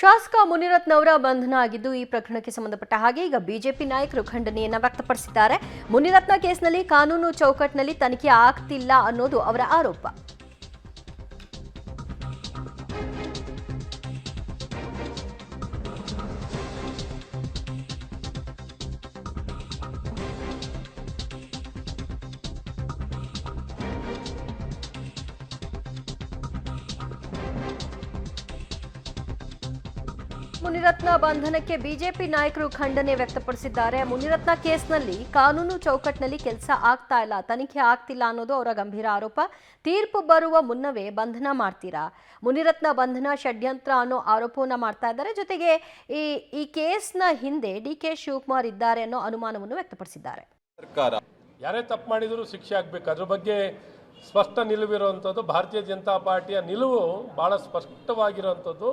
ಶಾಸಕ ಮುನಿರತ್ನವರ ಬಂಧನ ಆಗಿದ್ದು ಈ ಪ್ರಕರಣಕ್ಕೆ ಸಂಬಂಧಪಟ್ಟ ಹಾಗೆ ಈಗ ಬಿಜೆಪಿ ನಾಯಕರು ಖಂಡನೆಯನ್ನ ವ್ಯಕ್ತಪಡಿಸಿದ್ದಾರೆ. ಮುನಿರತ್ನ ಕೇಸ್ನಲ್ಲಿ ಕಾನೂನು ಚೌಕಟ್ಟಿನಲ್ಲಿ ತನಿಖೆ ಆಗ್ತಿಲ್ಲ ಅನ್ನೋದು ಅವರ ಆರೋಪ. ಮುನಿರತ್ನ ಬಂಧನಕ್ಕೆ ಬಿಜೆಪಿ ನಾಯಕರು ಖಂಡನೆ ವ್ಯಕ್ತಪಡಿಸಿದ್ದಾರೆ. ಮುನಿರತ್ನ ಕೇಸ್ನಲ್ಲಿ ಕಾನೂನು ಚೌಕಟ್ಟಿನಲ್ಲಿ ಕೆಲಸ ಆಗ್ತಾ ಇಲ್ಲ, ತನಿಖೆ ಆಗ್ತಿಲ್ಲ ಅನ್ನೋದು ಅವರ ಗಂಭೀರ ಆರೋಪ. ತೀರ್ಪು ಬರುವ ಮುನ್ನವೇ ಬಂಧನ ಮಾಡ್ತೀರಾ? ಮುನಿರತ್ನ ಬಂಧನ ಷಡ್ಯಂತ್ರ ಅನ್ನೋ ಆರೋಪವನ್ನ ಮಾಡ್ತಾ ಇದ್ದಾರೆ. ಜೊತೆಗೆ ಈ ಕೇಸ್ನ ಹಿಂದೆ ಡಿ.ಕೆ. ಶಿವಕುಮಾರ್ ಇದ್ದಾರೆ ಅನ್ನೋ ಅನುಮಾನವನ್ನು ವ್ಯಕ್ತಪಡಿಸಿದ್ದಾರೆ. ಸರ್ಕಾರ ಯಾರೇ ತಪ್ಪು ಮಾಡಿದರೂ ಶಿಕ್ಷೆ ಆಗಬೇಕು, ಅದ್ರ ಬಗ್ಗೆ ಸ್ಪಷ್ಟ ನಿಲುವಿರುವಂಥದ್ದು ಭಾರತೀಯ ಜನತಾ ಪಾರ್ಟಿಯ ನಿಲುವು ಬಹಳ ಸ್ಪಷ್ಟವಾಗಿರುವಂಥದ್ದು.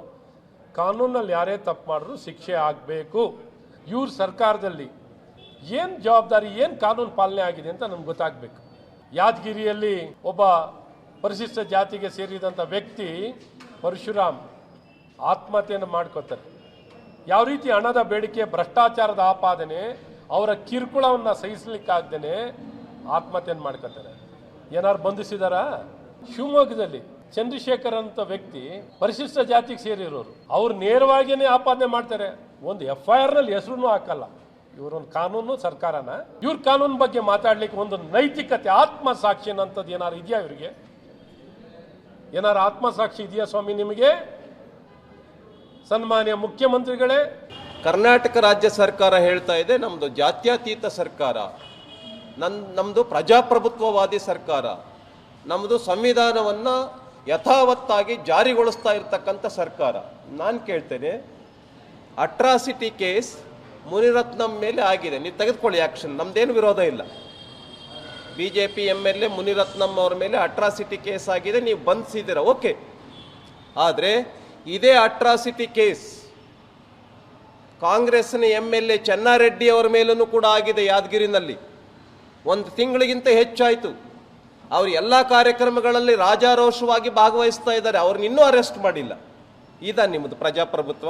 ಕಾನೂನಲ್ಲಿ ಯಾರೇ ತಪ್ಪು ಮಾಡಿದ್ರು ಶಿಕ್ಷೆ ಆಗಬೇಕು. ಇವ್ರ ಸರ್ಕಾರದಲ್ಲಿ ಏನು ಜವಾಬ್ದಾರಿ, ಏನು ಕಾನೂನು ಪಾಲನೆ ಆಗಿದೆ ಅಂತ ನಮ್ಗೆ ಗೊತ್ತಾಗಬೇಕು. ಯಾದಗಿರಿಯಲ್ಲಿ ಒಬ್ಬ ಪರಿಶಿಷ್ಟ ಜಾತಿಗೆ ಸೇರಿದಂಥ ವ್ಯಕ್ತಿ ಪರಶುರಾಮ್ ಆತ್ಮಹತ್ಯೆಯನ್ನು ಮಾಡ್ಕೋತಾರೆ. ಯಾವ ರೀತಿ ಹಣದ ಬೇಡಿಕೆ, ಭ್ರಷ್ಟಾಚಾರದ ಆಪಾದನೆ, ಅವರ ಕಿರುಕುಳವನ್ನು ಸಹಿಸಲಿಕ್ಕಾಗ್ದೇ ಆತ್ಮಹತ್ಯೆಯನ್ನು ಮಾಡ್ಕೋತಾರೆ. ಏನಾರು ಬಂಧಿಸಿದಾರಾ? ಶಿವಮೊಗ್ಗದಲ್ಲಿ ಚಂದ್ರಶೇಖರ್ ಅಂತ ವ್ಯಕ್ತಿ ಪರಿಶಿಷ್ಟ ಜಾತಿಗೆ ಸೇರಿರೋರು, ಅವ್ರು ನೇರವಾಗಿಯೇ ಆಪಾದನೆ ಮಾಡ್ತಾರೆ. ಒಂದು FIR ನಲ್ಲಿ ಹೆಸರು ಹಾಕಲ್ಲ. ಇವರೊಂದು ಕಾನೂನು ಸರ್ಕಾರನ, ಇವ್ರ ಕಾನೂನು ಬಗ್ಗೆ ಮಾತಾಡ್ಲಿಕ್ಕೆ ಒಂದು ನೈತಿಕತೆ, ಆತ್ಮಸಾಕ್ಷಿ ಅನ್ನೋಂಥದ್ದು ಏನಾರು ಇದೆಯಾ? ಇವರಿಗೆ ಏನಾರು ಆತ್ಮಸಾಕ್ಷಿ ಇದೆಯಾ ಸ್ವಾಮಿ ನಿಮಗೆ? ಸನ್ಮಾನ್ಯ ಮುಖ್ಯಮಂತ್ರಿಗಳೇ, ಕರ್ನಾಟಕ ರಾಜ್ಯ ಸರ್ಕಾರ ಹೇಳ್ತಾ ಇದೆ ನಮ್ದು ಜಾತ್ಯತೀತ ಸರ್ಕಾರ, ನಮ್ದು ಪ್ರಜಾಪ್ರಭುತ್ವವಾದಿ ಸರ್ಕಾರ, ನಮ್ದು ಸಂವಿಧಾನವನ್ನ ಯಥಾವತ್ತಾಗಿ ಜಾರಿಗೊಳಿಸ್ತಾ ಇರ್ತಕ್ಕಂಥ ಸರ್ಕಾರ. ನಾನು ಕೇಳ್ತೇನೆ, ಅಟ್ರಾಸಿಟಿ ಕೇಸ್ ಮುನಿರತ್ನಂ ಮೇಲೆ ಆಗಿದೆ, ನೀವು ತೆಗೆದುಕೊಳ್ಳಿ ಆಕ್ಷನ್, ನಮ್ದೇನು ವಿರೋಧ ಇಲ್ಲ. BJP MLA ಮುನಿರತ್ನಂ ಅವ್ರ ಮೇಲೆ ಅಟ್ರಾಸಿಟಿ ಕೇಸ್ ಆಗಿದೆ, ನೀವು ಬಂಧಿಸಿದ್ದೀರ, ಓಕೆ. ಆದರೆ ಇದೇ ಅಟ್ರಾಸಿಟಿ ಕೇಸ್ ಕಾಂಗ್ರೆಸ್ನ MLA ಚೆನ್ನಾರೆಡ್ಡಿ ಅವರ ಮೇಲೂ ಕೂಡ ಆಗಿದೆ. ಯಾದಗಿರಿನಲ್ಲಿ 1 ತಿಂಗಳಿಗಿಂತ ಹೆಚ್ಚಾಯಿತು. ಅವರು ಎಲ್ಲ ಕಾರ್ಯಕ್ರಮಗಳಲ್ಲಿ ರಾಜಾರೋಷವಾಗಿ ಭಾಗವಹಿಸ್ತಾ ಇದ್ದಾರೆ, ಅವ್ರನ್ನ ಇನ್ನೂ ಅರೆಸ್ಟ್ ಮಾಡಿಲ್ಲ. ನಿಮ್ಮದು ಪ್ರಜಾಪ್ರಭುತ್ವ?